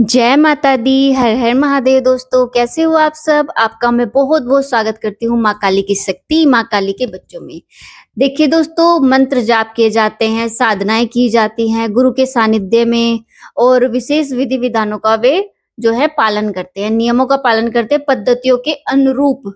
जय माता दी, हर हर महादेव। दोस्तों कैसे हो आप सब? आपका मैं बहुत बहुत स्वागत करती हूँ माँ काली की शक्ति, माँ काली के बच्चों में। देखिए दोस्तों, मंत्र जाप किए जाते हैं, साधनाएं की जाती हैं गुरु के सानिध्य में, और विशेष विधि विधानों का वे जो है पालन करते हैं, नियमों का पालन करते हैं, पद्धतियों के अनुरूप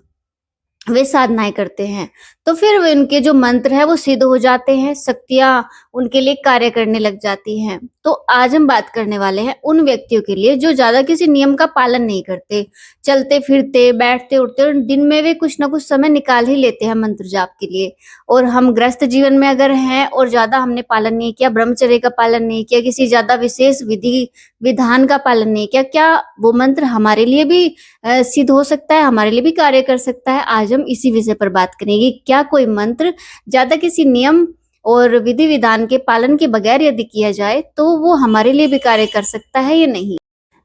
वे साधनाएं करते हैं। तो फिर वे उनके जो मंत्र है वो सिद्ध हो जाते हैं, शक्तियां उनके लिए कार्य करने लग जाती हैं। तो आज हम बात करने वाले हैं उन व्यक्तियों के लिए जो ज्यादा किसी नियम का पालन नहीं करते, चलते फिरते बैठते उठते, और दिन में वे कुछ ना कुछ समय निकाल ही लेते हैं मंत्र जाप के लिए। और हम ग्रस्त जीवन में अगर हैं और ज्यादा हमने पालन नहीं किया, ब्रह्मचर्य का पालन नहीं किया, किसी ज्यादा विशेष विधि विधान का पालन नहीं किया, क्या वो मंत्र हमारे लिए भी सिद्ध हो सकता है, हमारे लिए भी कार्य कर सकता है? आज हम इसी विषय पर बात करेंगे। क्या कोई मंत्र ज्यादा किसी नियम और विधि विधान के पालन के बगैर यदि किया जाए तो वो हमारे लिए भी कार्य कर सकता है या नहीं?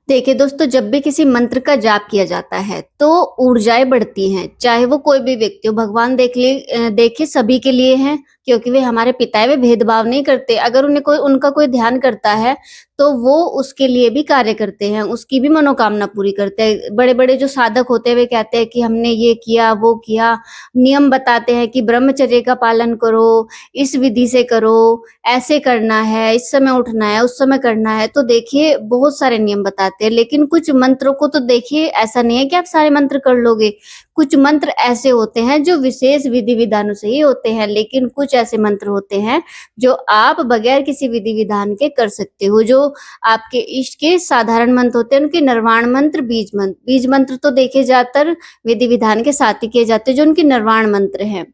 देखिए दोस्तों, जब भी किसी मंत्र का जाप किया जाता है तो ऊर्जाएं बढ़ती हैं, चाहे वो कोई भी व्यक्ति हो। भगवान देखे सभी के लिए हैं, क्योंकि वे हमारे पिता है, वे भेदभाव नहीं करते। अगर उन्हें कोई उनका कोई ध्यान करता है तो वो उसके लिए भी कार्य करते हैं, उसकी भी मनोकामना पूरी करते हैं। बड़े बड़े जो साधक होते हैं वे कहते हैं कि हमने ये किया वो किया, नियम बताते हैं कि ब्रह्मचर्य का पालन करो, इस विधि से करो, ऐसे करना है, इस समय उठना है, उस समय करना है। तो देखिए बहुत सारे नियम बताते हैं, लेकिन कुछ मंत्रों को तो देखिए ऐसा नहीं है कि आप सारे मंत्र कर लोगे। कुछ मंत्र ऐसे होते हैं जो विशेष विधि विधानों से ही होते हैं, लेकिन कुछ ऐसे मंत्र होते हैं जो आप बगैर किसी विधि विधान के कर सकते हो। जो आपके इष्ट के साधारण मंत्र होते हैं, उनके निर्वाण मंत्र, बीज मंत्र तो देखे ज्यादातर विधि विधान के साथ ही किए जाते हैं, जो उनके निर्वाण मंत्र हैं।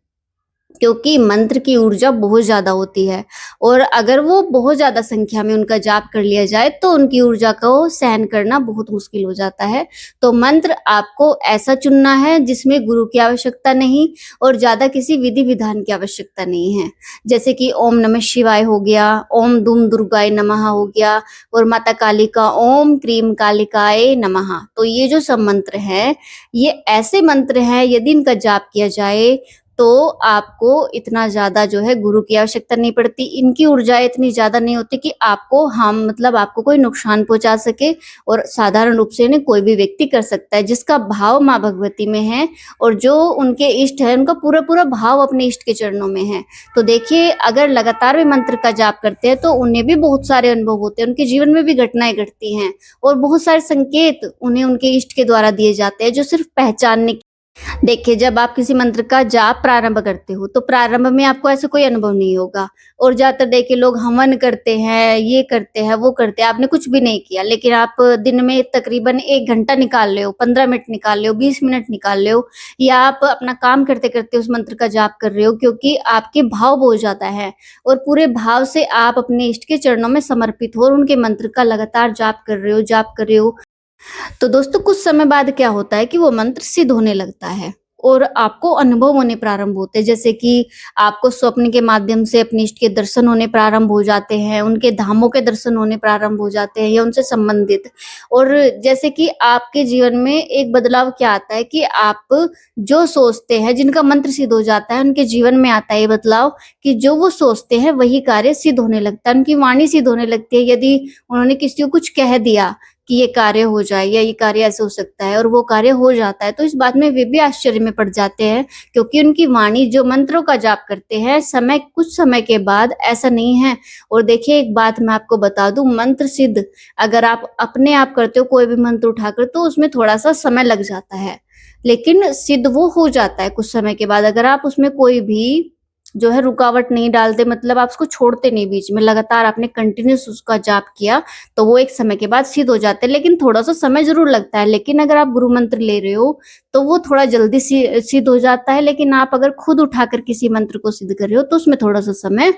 क्योंकि मंत्र की ऊर्जा बहुत ज्यादा होती है, और अगर वो बहुत ज्यादा संख्या में उनका जाप कर लिया जाए तो उनकी ऊर्जा को सहन करना बहुत मुश्किल हो जाता है। तो मंत्र आपको ऐसा चुनना है जिसमें गुरु की आवश्यकता नहीं और ज्यादा किसी विधि विधान की आवश्यकता नहीं है। जैसे कि ओम नमः शिवाय हो गया, ओम दुम दुर्गाय नमः हो गया, और माता काली का ओम क्रीम कालिकाय नमः। तो ये जो सब मंत्र हैं, ये ऐसे मंत्र हैं यदि इनका जाप किया जाए तो आपको इतना ज्यादा जो है गुरु की आवश्यकता नहीं पड़ती। इनकी ऊर्जा इतनी ज्यादा नहीं होती कि आपको आपको कोई नुकसान पहुंचा सके, और साधारण रूप से इन्हें कोई भी व्यक्ति कर सकता है जिसका भाव माँ भगवती में है, और जो उनके इष्ट है उनका पूरा पूरा भाव अपने इष्ट के चरणों में है। तो देखिए, अगर लगातार वे मंत्र का जाप करते हैं तो उन्हें भी बहुत सारे अनुभव होते हैं, उनके जीवन में भी घटनाएं घटती हैं, और बहुत सारे संकेत उन्हें उनके इष्ट के द्वारा दिए जाते हैं जो सिर्फ पहचानने। देखिए, जब आप किसी मंत्र का जाप प्रारंभ करते हो तो प्रारंभ में आपको ऐसा कोई अनुभव नहीं होगा, और ज्यादातर देखिए लोग हवन करते हैं, ये करते हैं, वो करते हैं। आपने कुछ भी नहीं किया, लेकिन आप दिन में तकरीबन 1 घंटा निकाल ले हो, 15 मिनट निकाल ले हो, 20 मिनट निकाल ले हो, या आप अपना काम करते करते उस मंत्र का जाप कर रहे हो, क्योंकि आपके भाव बहुत ज्यादा है, और पूरे भाव से आप अपने इष्ट के चरणों में समर्पित हो और उनके मंत्र का लगातार जाप कर रहे हो। तो दोस्तों, कुछ समय बाद क्या होता है कि वो मंत्र सिद्ध होने लगता है, और आपको अनुभव होने प्रारंभ होते हैं। जैसे कि आपको स्वप्न के माध्यम से अपने इष्ट के दर्शन होने प्रारंभ हो जाते हैं, उनके धामों के दर्शन होने प्रारंभ हो जाते हैं या उनसे संबंधित। और जैसे कि आपके जीवन में एक बदलाव क्या आता है कि आप जो सोचते हैं, जिनका मंत्र सिद्ध हो जाता है, उनके जीवन में आता है ये बदलाव कि जो वो सोचते हैं वही कार्य सिद्ध होने लगता है, उनकी वाणी सिद्ध होने लगती है। यदि उन्होंने किसी को कुछ कह दिया कि ये कार्य हो जाए या ये कार्य ऐसे हो सकता है, और वो कार्य हो जाता है, तो इस बात में वे भी आश्चर्य में पड़ जाते हैं, क्योंकि उनकी वाणी जो मंत्रों का जाप करते हैं कुछ समय के बाद ऐसा नहीं है। और देखिए, एक बात मैं आपको बता दूं, मंत्र सिद्ध अगर आप अपने आप करते हो कोई भी मंत्र उठाकर तो उसमें थोड़ा सा समय लग जाता है, लेकिन सिद्ध वो हो जाता है कुछ समय के बाद। अगर आप उसमें कोई भी जो है रुकावट नहीं डालते, मतलब आप उसको छोड़ते नहीं, बीच में लगातार आपने कंटिन्यूस उसका जाप किया, तो वो एक समय के बाद सिद्ध हो जाते हैं। लेकिन थोड़ा सा समय जरूर लगता है। लेकिन अगर आप गुरु मंत्र ले रहे हो तो वो थोड़ा जल्दी सिद्ध हो जाता है, लेकिन आप अगर खुद उठाकर किसी मंत्र को सिद्ध कर रहे हो तो उसमें थोड़ा सा समय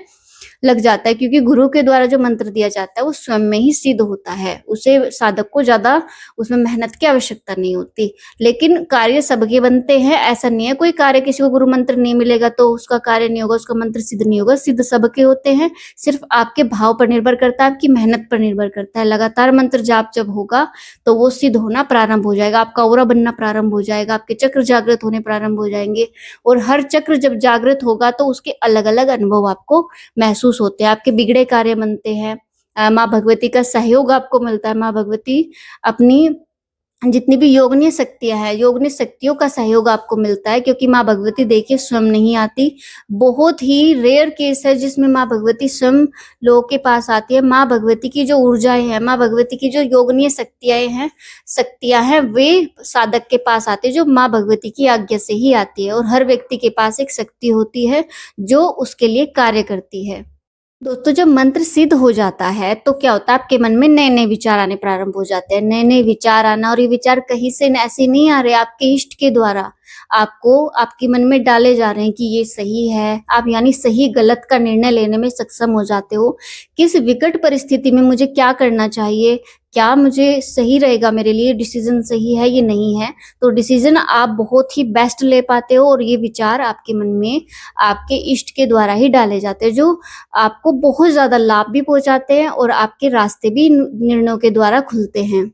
लग जाता है, क्योंकि गुरु के द्वारा जो मंत्र दिया जाता है वो स्वयं में ही सिद्ध होता है, उसे साधक को ज्यादा उसमें मेहनत की आवश्यकता नहीं होती। लेकिन कार्य सबके बनते हैं, ऐसा नहीं है कोई कार्य किसी को गुरु मंत्र नहीं मिलेगा तो उसका कार्य नहीं होगा, उसका मंत्र सिद्ध नहीं होगा। सिद्ध सबके होते हैं, सिर्फ आपके भाव पर निर्भर करता है, आपकी मेहनत पर निर्भर करता है। लगातार मंत्र जाप जब होगा तो वो सिद्ध होना प्रारंभ हो जाएगा, आपका ऑरा बनना प्रारंभ हो जाएगा, आपके चक्र जागृत होने प्रारंभ हो जाएंगे, और हर चक्र जब जागृत होगा तो उसके अलग अलग अनुभव आपको महसूस होते हैं। आपके बिगड़े कार्य बनते हैं, माँ भगवती का सहयोग आपको मिलता है। माँ भगवती अपनी जितनी भी योगनीय शक्तियाँ हैं, योगनीय शक्तियों का सहयोग आपको मिलता है, क्योंकि माँ भगवती देखिए स्वयं नहीं आती। बहुत ही रेयर केस है जिसमें माँ भगवती स्वयं लोगों के पास आती है। माँ भगवती की जो ऊर्जाएँ हैं, माँ भगवती की जो योगनीय शक्तियाँ हैं, वे साधक के पास आती है, जो माँ भगवती की आज्ञा से ही आती है। और हर व्यक्ति के पास एक शक्ति होती है, जो उसके लिए कार्य करती है। दोस्तों, जब मंत्र सिद्ध हो जाता है तो क्या होता है, आपके मन में नए-नए विचार आने प्रारंभ हो जाते हैं। नए-नए विचार आना, और ये विचार कहीं से ऐसे नहीं आ रहे, आपके इष्ट के द्वारा आपको आपके मन में डाले जा रहे हैं कि ये सही है। आप यानी सही गलत का निर्णय लेने में सक्षम हो जाते हो। किस विकट परिस्थिति में मुझे क्या करना चाहिए, क्या मुझे सही रहेगा, मेरे लिए डिसीजन सही है, ये नहीं है, तो डिसीजन आप बहुत ही बेस्ट ले पाते हो। और ये विचार आपके मन में आपके इष्ट के द्वारा ही डाले जाते हैं, जो आपको बहुत ज़्यादा लाभ भी पहुँचाते हैं, और आपके रास्ते भी निर्णयों के द्वारा खुलते हैं।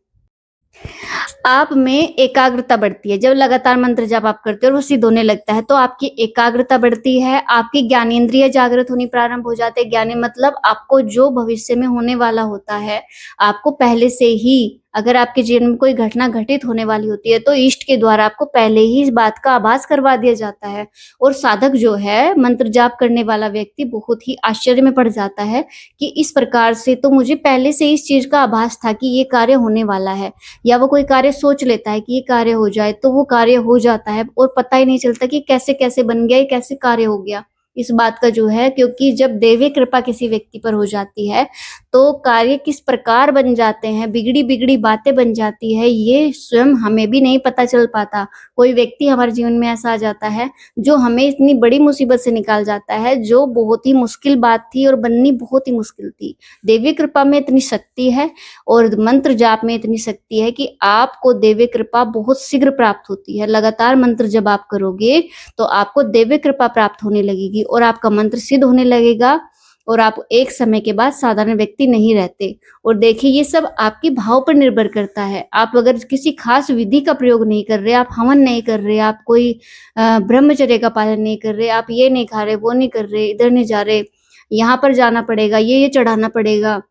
आप में एकाग्रता बढ़ती है। जब लगातार मंत्र जप आप करते हो और वो सिद्ध होने लगता है, तो आपकी एकाग्रता बढ़ती है, आपकी ज्ञानेंद्रिय जागृत होनी प्रारंभ हो जाते हैं। ज्ञानी मतलब आपको जो भविष्य में होने वाला होता है, आपको पहले से ही, अगर आपके जीवन में कोई घटना घटित होने वाली होती है, तो इष्ट के द्वारा आपको पहले ही इस बात का आभास करवा दिया जाता है। और साधक जो है, मंत्र जाप करने वाला व्यक्ति बहुत ही आश्चर्य में पड़ जाता है कि इस प्रकार से तो मुझे पहले से इस चीज़ का आभास था कि ये कार्य होने वाला है। या वो कोई कार्य सोच लेता है कि ये कार्य हो जाए, तो वो कार्य हो जाता है, और पता ही नहीं चलता कि कैसे-कैसे बन गया, ये कैसे कार्य हो गया। इस बात का जो है, क्योंकि जब दैवीय कृपा किसी व्यक्ति पर हो जाती है, तो कार्य किस प्रकार बन जाते हैं, बिगड़ी-बिगड़ी बातें बन जाती है, ये स्वयं हमें भी नहीं पता चल पाता। कोई व्यक्ति हमारे जीवन में ऐसा आ जाता है, जो हमें इतनी बड़ी मुसीबत से निकाल जाता है, जो बहुत ही मुश्किल बात थी और बननी बहुत ही मुश्किल थी। दैवीय कृपा में इतनी शक्ति है, और मंत्र जाप में इतनी शक्ति है कि आपको दैवीय कृपा बहुत शीघ्र प्राप्त होती है। लगातार मंत्र जब आप करोगे, तो आपको दैवीय कृपा प्राप्त होने लगेगी, और आपका मंत्र सिद्ध होने लगेगा, और आप एक समय के बाद साधारण व्यक्ति नहीं रहते। और देखिए, ये सब आपके भाव पर निर्भर करता है। आप अगर किसी खास विधि का प्रयोग नहीं कर रहे, आप हवन नहीं कर रहे, आप कोई ब्रह्मचर्य का पालन नहीं कर रहे, आप ये नहीं खा रहे, वो नहीं कर रहे, इधर नहीं जा रहे, यहाँ पर जाना पड़ेगा, ये चढ़ाना पड़ेगा,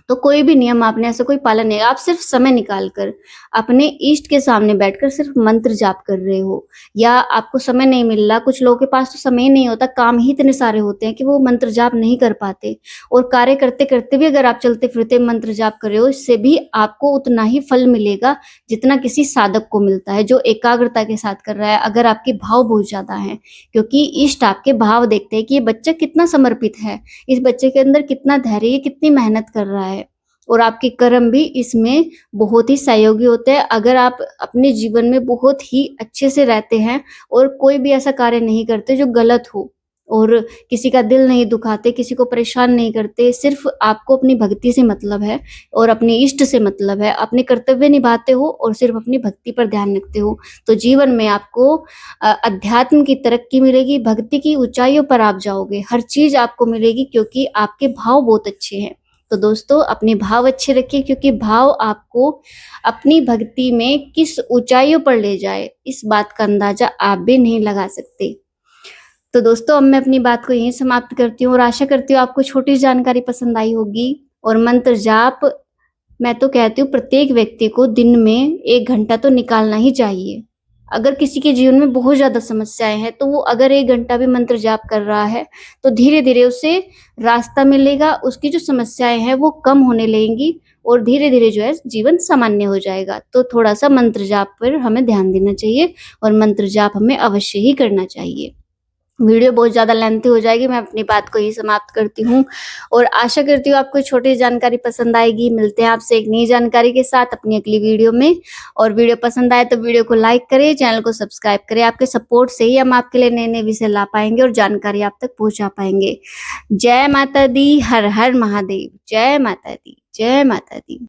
तो कोई भी नियम आपने ऐसा कोई पालन नहीं, आप सिर्फ समय निकाल कर अपने इष्ट के सामने बैठकर सिर्फ मंत्र जाप कर रहे हो, या आपको समय नहीं मिल रहा, कुछ लोगों के पास तो समय ही नहीं होता, काम ही इतने सारे होते हैं कि वो मंत्र जाप नहीं कर पाते, और कार्य करते करते भी अगर आप चलते फिरते मंत्र जाप कर रहे हो, इससे भी आपको उतना ही फल मिलेगा जितना किसी साधक को मिलता है, जो एकाग्रता के साथ कर रहा है, अगर आपके भाव बहुत ज्यादा है। क्योंकि इष्ट आपके भाव देखते हैं कि ये बच्चा कितना समर्पित है, इस बच्चे के अंदर कितना धैर्य, ये कितनी मेहनत कर रहा है, और आपके कर्म भी इसमें बहुत ही सहयोगी होते हैं। अगर आप अपने जीवन में बहुत ही अच्छे से रहते हैं, और कोई भी ऐसा कार्य नहीं करते जो गलत हो, और किसी का दिल नहीं दुखाते, किसी को परेशान नहीं करते, सिर्फ आपको अपनी भक्ति से मतलब है, और अपने इष्ट से मतलब है, अपने कर्तव्य निभाते हो, और सिर्फ अपनी भक्ति पर ध्यान रखते हो, तो जीवन में आपको अध्यात्म की तरक्की मिलेगी, भक्ति की ऊंचाइयों पर आप जाओगे, हर चीज़ आपको मिलेगी, क्योंकि आपके भाव बहुत अच्छे हैं। तो दोस्तों, अपने भाव अच्छे रखिए, क्योंकि भाव आपको अपनी भक्ति में किस ऊंचाइयों पर ले जाए, इस बात का अंदाजा आप भी नहीं लगा सकते। तो दोस्तों, अब मैं अपनी बात को यहीं समाप्त करती हूँ, और आशा करती हूँ आपको छोटी जानकारी पसंद आई होगी। और मंत्र जाप, मैं तो कहती हूँ प्रत्येक व्यक्ति को दिन में 1 घंटा तो निकालना ही चाहिए। अगर किसी के जीवन में बहुत ज़्यादा समस्याएँ हैं, तो वो अगर 1 घंटा भी मंत्र जाप कर रहा है, तो धीरे-धीरे उसे रास्ता मिलेगा, उसकी जो समस्याएँ हैं वो कम होने लगेंगी, और धीरे-धीरे जो है जीवन सामान्य हो जाएगा। तो थोड़ा-सा मंत्र जाप पर हमें ध्यान देना चाहिए, और मंत्र जाप हमें अवश्य ही करना चाहिए। वीडियो बहुत ज़्यादा लेंथी हो जाएगी, मैं अपनी बात को यहीं समाप्त करती हूँ, और आशा करती हूँ आपको छोटी जानकारी पसंद आएगी। मिलते हैं आपसे एक नई जानकारी के साथ अपनी अगली वीडियो में, और वीडियो पसंद आए तो वीडियो को लाइक करें, चैनल को सब्सक्राइब करें। आपके सपोर्ट से ही हम आपके लिए नए-नए विषय ला पाएँगे, और जानकारी आप तक पहुँचा पाएँगे। जय माता दी, हर हर महादेव। जय माता दी, जय माता दी।